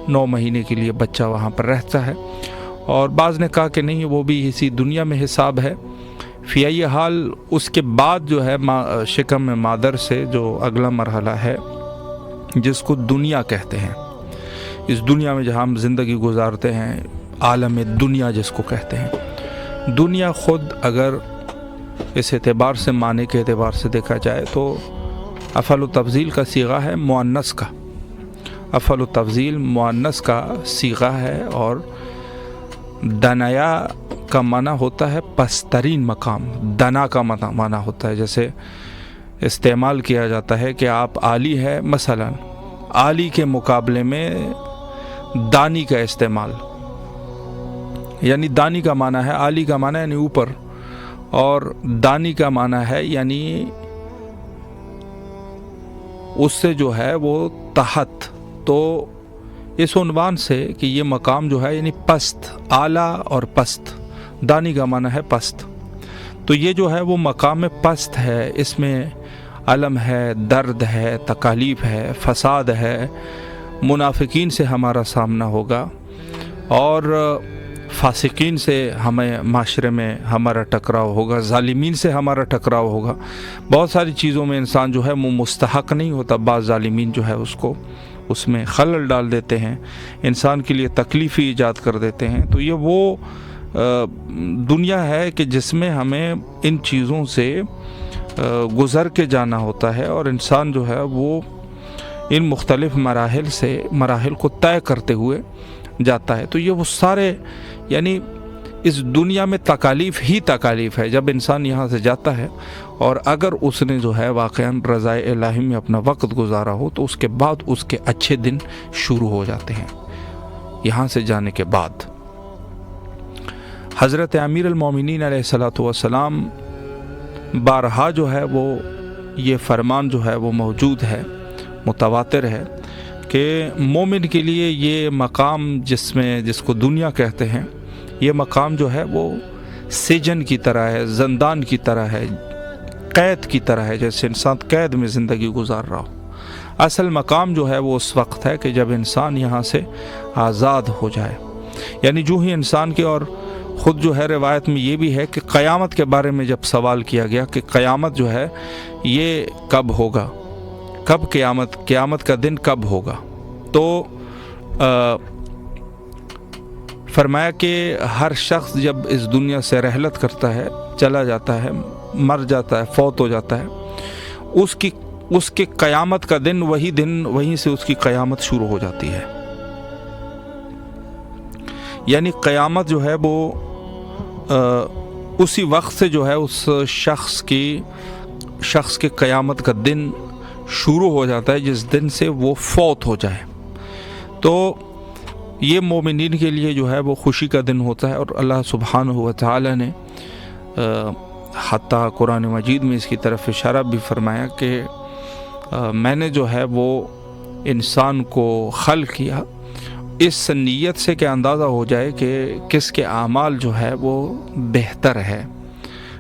9 مہینے کے لیے بچہ وہاں پر رہتا ہے. اور بعض نے کہا کہ نہیں، وہ بھی اسی دنیا میں حساب ہے. فی ای حال اس کے بعد جو ہے شکم مادر سے جو اگلا مرحلہ ہے جس کو دنیا کہتے ہیں، اس دنیا میں جہاں ہم زندگی گزارتے ہیں، عالم دنیا جس کو کہتے ہیں. دنیا خود اگر اس اعتبار سے معنی کے اعتبار سے دیکھا جائے تو افعل و تفضیل کا صیغہ ہے مؤنث کا. افعل و تفضیل مؤنث کا صیغہ ہے. اور دنیا کا معنی ہوتا ہے پسترین مقام، دنا کا معنی ہوتا ہے جیسے استعمال کیا جاتا ہے کہ آپ عالی ہے، مثلا عالی کے مقابلے میں دانی کا استعمال، یعنی دانی کا معنی ہے، عالی کا معنی یعنی اوپر، اور دانی کا معنی ہے یعنی اس سے جو ہے وہ تحت. تو اس عنوان سے کہ یہ مقام جو ہے یعنی پست، اعلیٰ اور پست، دانی کا معنی ہے پست. تو یہ جو ہے وہ مقام پست ہے، اس میں علم ہے، درد ہے، تکالیف ہے، فساد ہے، منافقین سے ہمارا سامنا ہوگا، اور فاسقین سے ہمیں معاشرے میں ہمارا ٹکراؤ ہوگا، ظالمین سے ہمارا ٹکراؤ ہوگا. بہت ساری چیزوں میں انسان جو ہے وہ مستحق نہیں ہوتا. بعض ظالمین جو ہے اس میں خلل ڈال دیتے ہیں، انسان کے لیے تکلیفی ایجاد کر دیتے ہیں. تو یہ وہ دنیا ہے کہ جس میں ہمیں ان چیزوں سے گزر کے جانا ہوتا ہے، اور انسان جو ہے وہ ان مختلف مراحل کو طے کرتے ہوئے جاتا ہے. تو یہ وہ سارے، یعنی اس دنیا میں تکالیف ہی تکالیف ہے جب انسان یہاں سے جاتا ہے. اور اگر اس نے جو ہے واقعاً رضائے الہی میں اپنا وقت گزارا ہو تو اس کے بعد اس کے اچھے دن شروع ہو جاتے ہیں یہاں سے جانے کے بعد. حضرت امیر المومنین علیہ الصلوۃ والسلام بارہا جو ہے وہ یہ فرمان جو ہے وہ موجود ہے، متواتر ہے کہ مومن کے لیے یہ مقام جس کو دنیا کہتے ہیں، یہ مقام جو ہے وہ سجن کی طرح ہے، زندان کی طرح ہے، قید کی طرح ہے، جیسے انسان قید میں زندگی گزار رہا ہو. اصل مقام جو ہے وہ اس وقت ہے کہ جب انسان یہاں سے آزاد ہو جائے. یعنی جو ہی انسان کے، اور خود جو ہے روایت میں یہ بھی ہے کہ قیامت کے بارے میں جب سوال کیا گیا کہ قیامت جو ہے یہ کب ہوگا، کب قیامت کا دن کب ہوگا، تو فرمایا کہ ہر شخص جب اس دنیا سے رحلت کرتا ہے، چلا جاتا ہے، مر جاتا ہے، فوت ہو جاتا ہے، اس کے قیامت کا دن وہیں سے اس کی قیامت شروع ہو جاتی ہے. یعنی قیامت جو ہے وہ اسی وقت سے جو ہے اس شخص کے قیامت کا دن شروع ہو جاتا ہے جس دن سے وہ فوت ہو جائے. تو یہ مومنین کے لیے جو ہے وہ خوشی کا دن ہوتا ہے. اور اللہ سبحانہ و تعالی نے حتیٰ قرآن مجید میں اس کی طرف اشارہ بھی فرمایا کہ میں نے جو ہے وہ انسان کو خلق کیا اس نیت سے کہ اندازہ ہو جائے کہ کس کے اعمال جو ہے وہ بہتر ہے.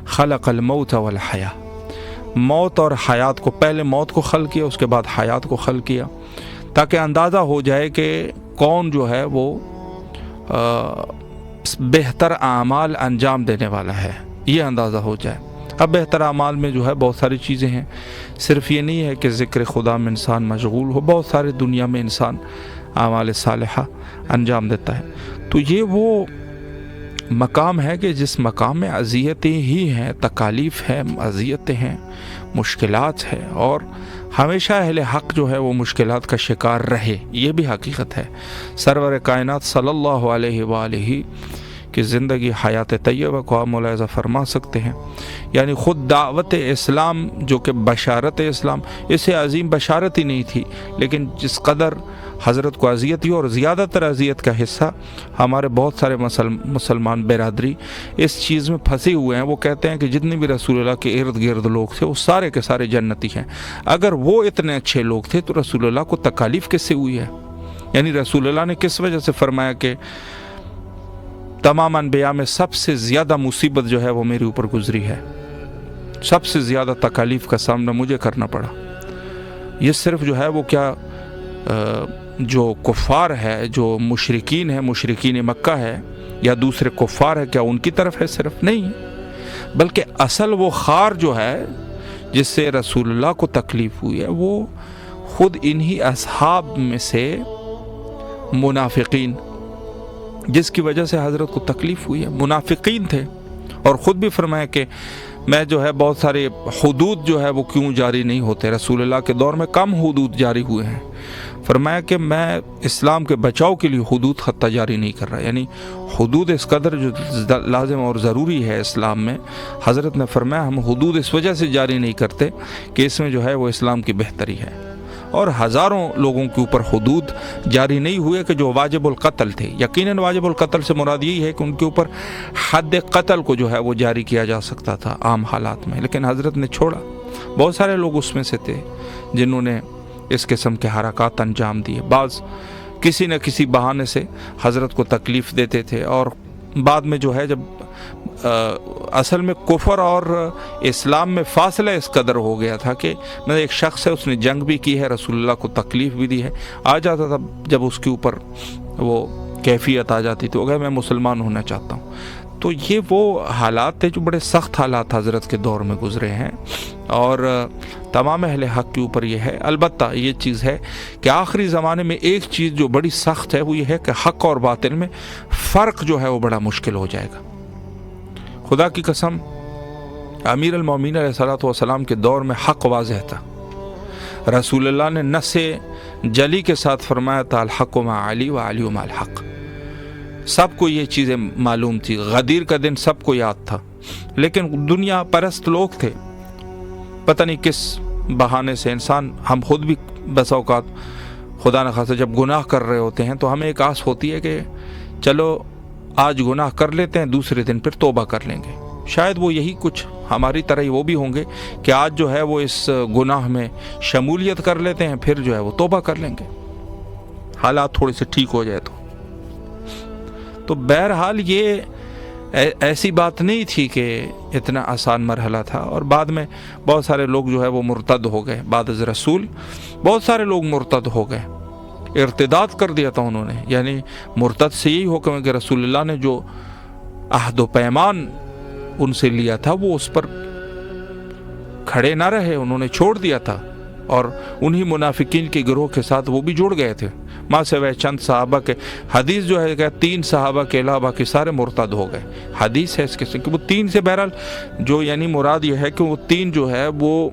خلق الموت والحیاہ، موت اور حیات کو، پہلے موت کو خلق کیا، اس کے بعد حیات کو خلق کیا، تاکہ اندازہ ہو جائے کہ کون جو ہے وہ بہتر اعمال انجام دینے والا ہے، یہ اندازہ ہو جائے. اب بہتر اعمال میں جو ہے بہت ساری چیزیں ہیں، صرف یہ نہیں ہے کہ ذکر خدا میں انسان مشغول ہو، بہت سارے دنیا میں انسان اعمال صالحہ انجام دیتا ہے. تو یہ وہ مقام ہے کہ جس مقام میں اذیتیں ہی ہیں، تکالیف ہیں، اذیتیں ہیں، مشکلات ہے، اور ہمیشہ اہل حق جو ہے وہ مشکلات کا شکار رہے، یہ بھی حقیقت ہے۔ سرور کائنات صلی اللہ علیہ وآلہ کی زندگی حیات طیبہ کو آپ ملاحظہ فرما سکتے ہیں، یعنی خود دعوت اسلام جو کہ بشارت اسلام، اسے عظیم بشارت ہی نہیں تھی، لیکن جس قدر حضرت کو اذیت ہوئی، اور زیادہ تر اذیت کا حصہ ہمارے بہت سارے مسلمان برادری اس چیز میں پھنسے ہوئے ہیں۔ وہ کہتے ہیں کہ جتنے بھی رسول اللہ کے ارد گرد لوگ تھے وہ سارے کے سارے جنتی ہیں۔ اگر وہ اتنے اچھے لوگ تھے تو رسول اللہ کو تکالیف کس سے ہوئی ہے؟ یعنی رسول اللہ نے کس وجہ سے فرمایا کہ تمام انبیاء میں سب سے زیادہ مصیبت جو ہے وہ میرے اوپر گزری ہے، سب سے زیادہ تکالیف کا سامنا مجھے کرنا پڑا؟ یہ صرف جو ہے وہ کیا جو کفار ہے، جو مشرکین ہے، مشرکین مکہ ہے، یا دوسرے کفار ہے، کیا ان کی طرف ہے؟ صرف نہیں، بلکہ اصل وہ خار جو ہے جس سے رسول اللہ کو تکلیف ہوئی ہے وہ خود انہی اصحاب میں سے منافقین، جس کی وجہ سے حضرت کو تکلیف ہوئی ہے، منافقین تھے۔ اور خود بھی فرمایا کہ میں جو ہے بہت سارے حدود جو ہے وہ کیوں جاری نہیں ہوتے، رسول اللہ کے دور میں کم حدود جاری ہوئے ہیں۔ فرمایا کہ میں اسلام کے بچاؤ کے لیے حدود خطہ جاری نہیں کر رہا، یعنی حدود اس قدر جو لازم اور ضروری ہے اسلام میں، حضرت نے فرمایا ہم حدود اس وجہ سے جاری نہیں کرتے کہ اس میں جو ہے وہ اسلام کی بہتری ہے۔ اور ہزاروں لوگوں کے اوپر حدود جاری نہیں ہوئے کہ جو واجب القتل تھے، یقیناً واجب القتل سے مراد یہی ہے کہ ان کے اوپر حد قتل کو جو ہے وہ جاری کیا جا سکتا تھا عام حالات میں، لیکن حضرت نے چھوڑا۔ بہت سارے لوگ اس میں سے تھے جنہوں نے اس قسم کے حرکات انجام دیے، بعض کسی نہ کسی بہانے سے حضرت کو تکلیف دیتے تھے، اور بعد میں جو ہے جب اصل میں کفر اور اسلام میں فاصلہ اس قدر ہو گیا تھا کہ ایک شخص ہے، اس نے جنگ بھی کی ہے، رسول اللہ کو تکلیف بھی دی ہے، آ جاتا تھا جب اس کے اوپر وہ کیفیت آ جاتی تو کہ میں مسلمان ہونا چاہتا ہوں۔ تو یہ وہ حالات تھے جو بڑے سخت حالات حضرت کے دور میں گزرے ہیں، اور تمام اہل حق کے اوپر یہ ہے۔ البتہ یہ چیز ہے کہ آخری زمانے میں ایک چیز جو بڑی سخت ہے وہ یہ ہے کہ حق اور باطل میں فرق جو ہے وہ بڑا مشکل ہو جائے گا۔ خدا کی قسم، امیر المومنین علیہ الصلوۃ والسلام کے دور میں حق واضح تھا، رسول اللہ نے نص جلی کے ساتھ فرمایا تھا الحق مع علی و علی مع الحق، سب کو یہ چیزیں معلوم تھی، غدیر کا دن سب کو یاد تھا، لیکن دنیا پرست لوگ تھے، پتہ نہیں کس بہانے سے انسان، ہم خود بھی بس اوقات خدا نخواستہ جب گناہ کر رہے ہوتے ہیں تو ہمیں ایک آس ہوتی ہے کہ چلو آج گناہ کر لیتے ہیں، دوسرے دن پھر توبہ کر لیں گے۔ شاید وہ یہی کچھ ہماری طرح ہی وہ بھی ہوں گے کہ آج جو ہے وہ اس گناہ میں شمولیت کر لیتے ہیں، پھر جو ہے وہ توبہ کر لیں گے، حالات تھوڑے سے ٹھیک ہو جائے تو بہرحال یہ ایسی بات نہیں تھی کہ اتنا آسان مرحلہ تھا۔ اور بعد میں بہت سارے لوگ جو ہے وہ مرتد ہو گئے، بعد از رسول بہت سارے لوگ مرتد ہو گئے، ارتداد کر دیا تھا انہوں نے، یعنی مرتد سے یہی حکم ہے کہ رسول اللہ نے جو عہد و پیمان ان سے لیا تھا وہ اس پر کھڑے نہ رہے، انہوں نے چھوڑ دیا تھا، اور انہی منافقین کے گروہ کے ساتھ وہ بھی جڑ گئے تھے۔ ماں سے وہ چند صحابہ کے، حدیث جو ہے کہ 3 صحابہ کے علاوہ باقی سارے مرتد ہو گئے، حدیث ہے اس قسم کہ وہ 3 سے بہرحال جو یعنی مراد یہ ہے کہ وہ 3 جو ہے وہ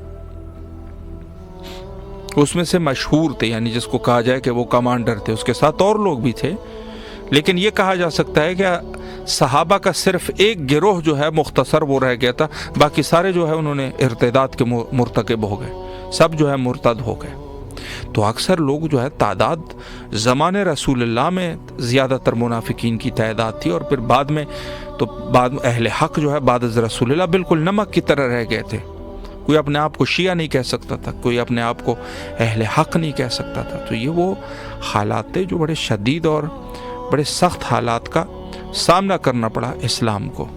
اس میں سے مشہور تھے، یعنی جس کو کہا جائے کہ وہ کمانڈر تھے، اس کے ساتھ اور لوگ بھی تھے، لیکن یہ کہا جا سکتا ہے کہ صحابہ کا صرف ایک گروہ جو ہے مختصر وہ رہ گیا تھا، باقی سارے جو ہے انہوں نے ارتداد کے مرتکب ہو گئے، سب جو ہے مرتد ہو گئے۔ تو اکثر لوگ جو ہے تعداد زمانے رسول اللہ میں زیادہ تر منافقین کی تعداد تھی، اور پھر بعد میں اہل حق جو ہے بعد از رسول اللہ بالکل نمک کی طرح رہ گئے تھے، کوئی اپنے آپ کو شیعہ نہیں کہہ سکتا تھا، کوئی اپنے آپ کو اہل حق نہیں کہہ سکتا تھا۔ تو یہ وہ حالات تھے جو بڑے شدید اور بڑے سخت حالات کا سامنا کرنا پڑا اسلام کو۔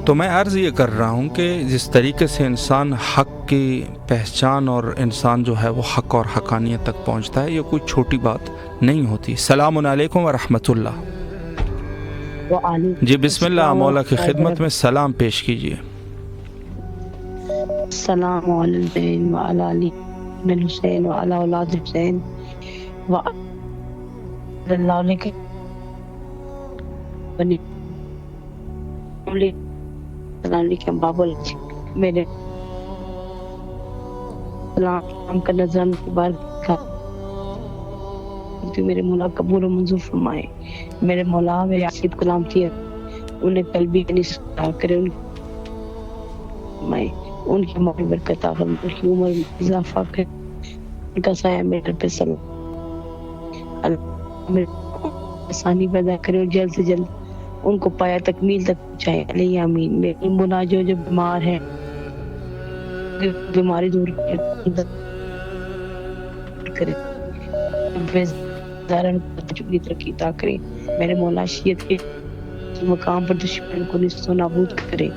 تو میں عرض یہ کر رہا ہوں کہ جس طریقے سے انسان حق کی پہچان اور انسان جو ہے وہ حق اور حقانیت تک پہنچتا ہے، یہ کوئی چھوٹی بات نہیں ہوتی۔ السلام علیکم ورحمۃ اللہ۔ جی بسم اللہ، مولا کی خدمت میں سلام پیش کیجیے۔ السلام علیکم وعلی علی بن حسین وعلی اولاد حسین اللہ علیہ بنی السلام علیکم بابا، میرے سلام کا نظرانہ کی بارگاہ میرے مولا قبول و منظور فرمائے۔ میرے مولا میرے عاشق غلام تھے، انہیں قلبی نثار کرے، ان کی مالی برکت عطا فرمائے، ان کی عمر میں اضافہ کرے، ان کا سایہ میرے پہ آسانی پیدا کرے اور جلد سے جلد ان کو پایا تکمیل تک پہنچائے۔ علیہ آمین۔ میری مولا جو بیمار ہے بیماری دور کرے، ترقی عطا کرے۔ میرے مولا شیعت کے مقام پر دشمن کو نیست و نابود کرے۔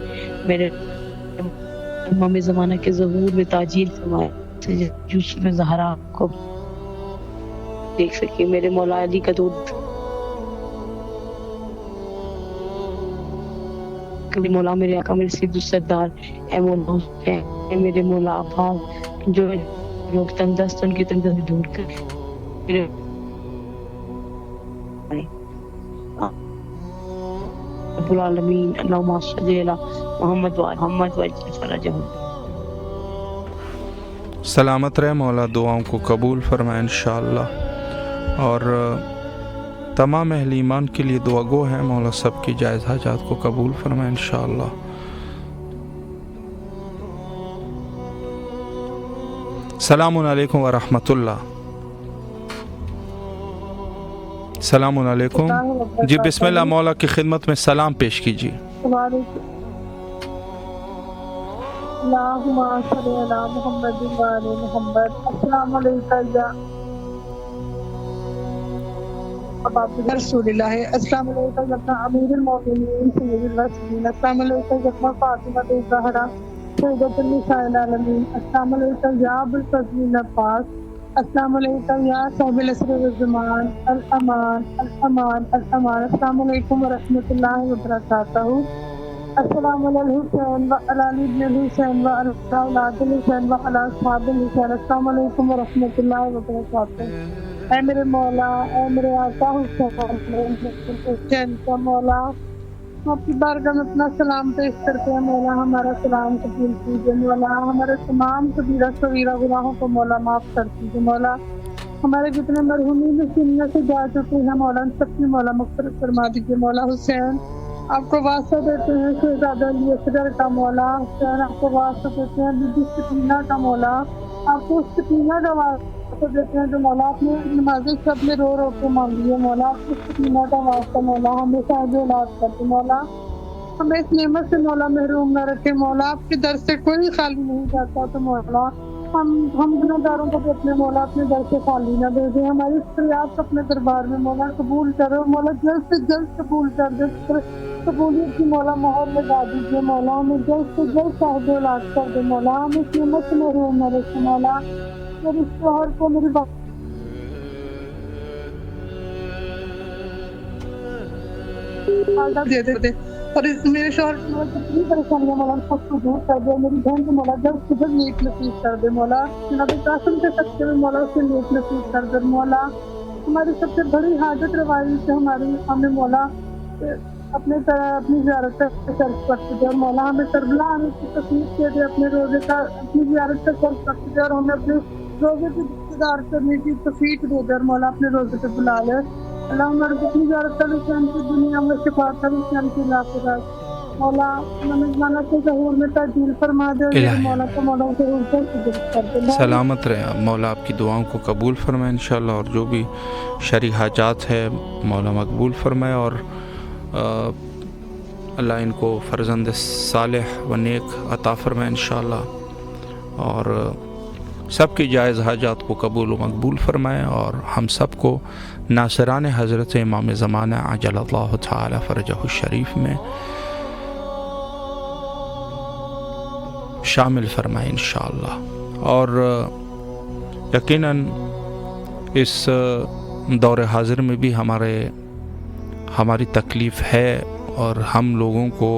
میرے امام زمانہ کے ظہور میں تاجیل فرمائے، یوسف زہرا کو دیکھ سکے۔ میرے مولا علی کا دودھ مولا میرے آقا میرے سید السردار اے مولا حسین، اے میرے مولا عباس، جو لوگ تنگ دست ان کی تنگ دست دور کر میرے رب العالمین۔ اللہم صلی علی محمد و محمد وجل فرجہم۔ سلامت رہے، مولا دعاؤں کو قبول فرمائے انشاءاللہ، اور تمام اہل ایمان کے لیے دعا گو ہے، مولا سب کی جائز حاجات کو قبول فرمائے انشاءاللہ۔ السلام علیکم ورحمۃ اللہ۔ السلام علیکم۔ جی بسم اللہ، مولا کی خدمت میں سلام پیش کیجیے۔ اللہم صلی علی محمد و علی محمد۔ السلام علیکم یا رسول اللہ، السلام علیکم یا امیر المومنین سید الرسولین، السلام علیکم یا فاطمہ الزہرا سیدۃ النساء العالمین، السلام علیکم یا ابو الفضل عباس، السلام علیکم یا صاحب العصر والزمان، الامان الامان الامان۔ السلام علیکم ورحمۃ اللہ وبرکاتہ۔ السلام علی الحسین و علی علی بن الحسین و علی اولاد الحسین و علی اصحاب الحسین۔ السلام علیکم ورحمۃ اللہ وبرکاتہ۔ اے میرے مولا، اے میرے آقا حسین کا مولا، ہم آپ کی بارگاہ میں اپنا سلام پیش کرتے ہیں۔ مولا ہمارا سلام قبول کیجیے، مولا ہمارے تمام کبیرہ صغیرہ گناہوں کو مولا معاف کر دیجیے۔ مولا ہمارے جتنے مرحومین سننے سے جا چکے ہیں مولا ان سب کی مولا مغفرت فرما دیجیے۔ مولا حسین آپ کو واسطہ دیتے ہیں شہزادہ علی اصغر کا مولا، حسین آپ کو واسطہ دیتے ہیں بی بی سکینہ کا مولا، آپ کو سکینہ کا واسطہ دیتے ہیں جو مولا آپ نے نماز شب میں رو رو کے مانگی ہے۔ مولا آپ کو سکینہ کا واسطہ مولا ہمیشہ جو اولاد کرتے مولا ہمیں اس نعمت سے مولا محروم نہ رکھے۔ مولا آپ کے در سے کوئی خالی نہیں جاتا، تو مولا ہم گناہگاروں کو بھی اپنے مولا اپنے در سے خالی نہ دے دیں۔ ہماری فریاد اپنے دربار میں مولا قبول کرو، مولا جلد سے جلد قبول کر دے، قبولیت کی مولا مہر لگا دیجیے۔ مولا ہمیں جلد سے جلد صاحب اولاد کر دے، مولا ہمیں اس نعمت سے محروم نہ رکھے۔ مولا میرے شوہر کو میری دے دے اور میرے شوہر کی کتنی پریشانیاں مولا سب کو دور کر دے۔ میری بہن کو مولا جلد سے جلد نیک نصیب کر دے۔ مولا جناب قاسم کے سکتے میں مولا اسے نیک نصیب کر دے۔ مولا ہماری سب سے بڑی حاجت روائی سے ہمیں مولا اپنی زیارت کا شرف رکھ دے، اور مولا ہمیں کربلا آنے کی تکلیف دے دے، اپنے روزے کا اپنی زیارت کا شرف رکھ دے، اور ہمیں اپنے روزے کی انتظار کرنے کی توفیق دے دے، اور مولا اپنے روزے پہ بلا لے۔ اللہ ہمارے اپنی زیارت کا بھی شان کی دنیا میں شفاعت کا بھی شان کی لاخرت۔ مولا نمازانہ کے ظہور میں تاجیل فرما دے، اور مولا کو مولا ظہور سے درست کر دے۔ سلامت رہے، مولا آپ کی دعاؤں کو قبول فرمائے انشاءاللہ، اور جو بھی شرعی حاجات ہے مولا مقبول فرمائے، اور اللہ ان کو فرزند صالح و نیک عطا فرمائے انشاءاللہ، اور سب کی جائز حاجات کو قبول و مقبول فرمائے، اور ہم سب کو ناصران حضرت امام زمانہ عجل اللہ تعالی فرجہ الشریف میں شامل فرمائے انشاءاللہ. اور یقیناً اس دور حاضر میں بھی ہماری تکلیف ہے اور ہم لوگوں کو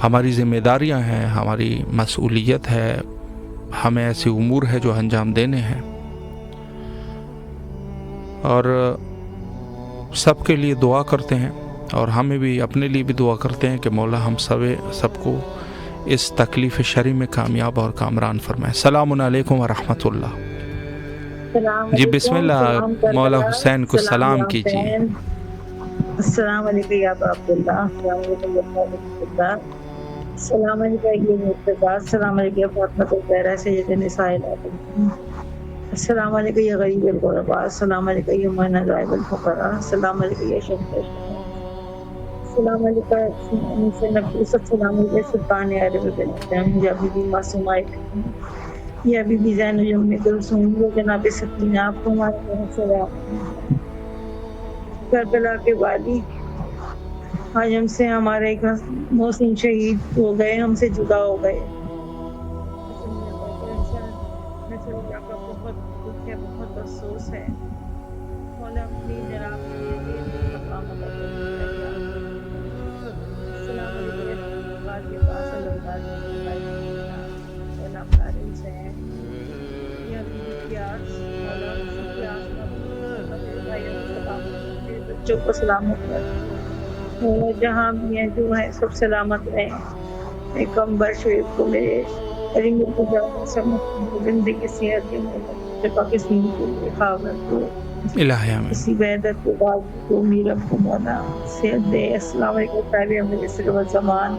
ہماری ذمہ داریاں ہیں, ہماری مسئولیت ہے, ہمیں ایسے امور ہے جو انجام دینے ہیں, اور سب کے لیے دعا کرتے ہیں اور ہمیں بھی اپنے لیے بھی دعا کرتے ہیں کہ مولا ہم سب کو اس تکلیف شرعی میں کامیاب اور کامران فرمائے. السلام علیکم ورحمۃ اللہ. جی بسم اللہ, مولا حسین کو سلام کیجیے. السلام علیکم یا ابا عبداللہ. السلام علیکم یا اللہ. السلام علیکم یا مرتضیٰ. السلام علیکم یا فاطمہ الزہرا سید نساء العالمین. السلام علیکم یا غریب الغرباء. السلام علیکم یا معین غائب الفقراء. السلام علیکم یا شفیع السلام علیکم سے نفیس. السلام علیکم سلطان عرب بن یا بی بی معصومہ یا بی بی زینب ام کلثوم یا جناب سکینہ, آپ کو ہمارے طرف سے کربلا کے والی. آج ہم سے ہمارے ایک محسن شہید ہو گئے, ہم سے جدا ہو گئے. بہت دکھ ہے, بہت افسوس ہے. مولا اپنی جناب السلام علیکم کے پاس بچوں کو سلامت رہے, جہاں بھی ہیں جو ہیں سب سلامت رہیں. کم برشیب کو میرے زندگی صحت کے پاکستان کو خاور کو اسی وحدت کو بعد کو میرب کو مولا صحت دے. السلام علیکم طالب عمر صرف الزمان.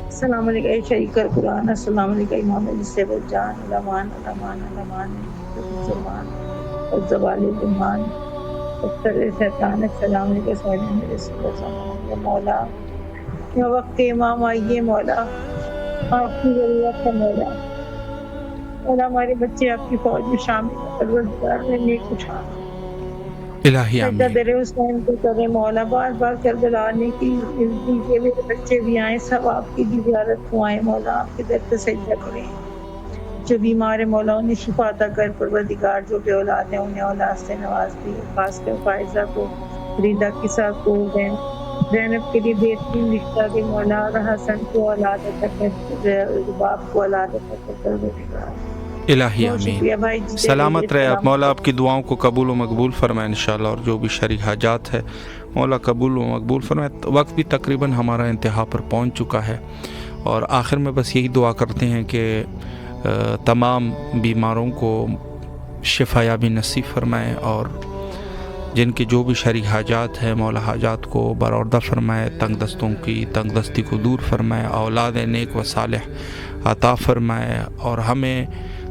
السلام علیکم شریک القرآن. السلام علیکم امام جسے بجان الامان الامان الامان زمان اور زوال زمان اکثر شیطان. السلام علیکم صاحب میرے صرف الزمان. یا مولا یا وقت امام آئیے مولا, آپ کی ضرورت ہے مولا. مولا ہمارے بچے آپ کی فوج میں شامل ہیں, پروردگار نے نیک اٹھا الہی آمین. در حسین کو کرے مولا. بار بار کربلا آنے کی کے میرے بچے بھی آئیں, سب آپ کی زیارت کو آئیں مولا, آپ کے در پہ سجدہ کریں. جو بیمار ہے مولا انہیں شفا عطا کر پروردگار. جو بے اولاد ہیں انہیں اولاد سے نواز دی, خاص کر فائزہ کو, فریدہ کسا کو, زینب کے لیے بہترین رشتہ دے مولا. حسن کو اولاد عطا کر, باپ کو اولاد عطا کر پروردگار. الہی آمین. سلامت رہے آپ. مولا آپ کی دعاؤں کو قبول و مقبول فرمائے انشاءاللہ, اور جو بھی شرعی حاجات ہے مولا قبول و مقبول فرمائے. وقت بھی تقریباً ہمارا انتہا پر پہنچ چکا ہے, اور آخر میں بس یہی دعا کرتے ہیں کہ تمام بیماروں کو شفا یابی نصیب فرمائے, اور جن کی جو بھی شرعی حاجات ہے مولا حاجات کو برآوردہ فرمائے, تنگ دستوں کی تنگ دستی کو دور فرمائے, اولاد نیک و صالح عطا فرمائے, اور ہمیں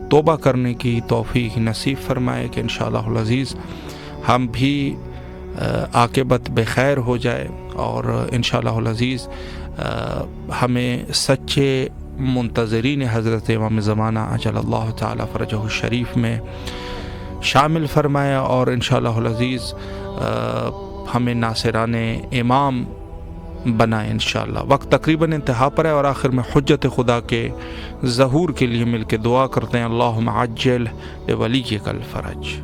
توبہ کرنے کی توفیق نصیب فرمائے کہ انشاءاللہ العزیز ہم بھی عاقبت بخیر ہو جائے, اور انشاءاللہ العزیز ہمیں سچے منتظرین حضرت امام زمانہ عجل اللہ تعالی فرجہ الشریف میں شامل فرمائے, اور انشاءاللہ العزیز ہمیں ناصران امام بنائے انشاءاللہ. وقت تقریباً انتہا پر ہے, اور آخر میں حجت خدا کے ظہور کے لیے مل کے دعا کرتے ہیں. اللہم عجل لولیک الفرج.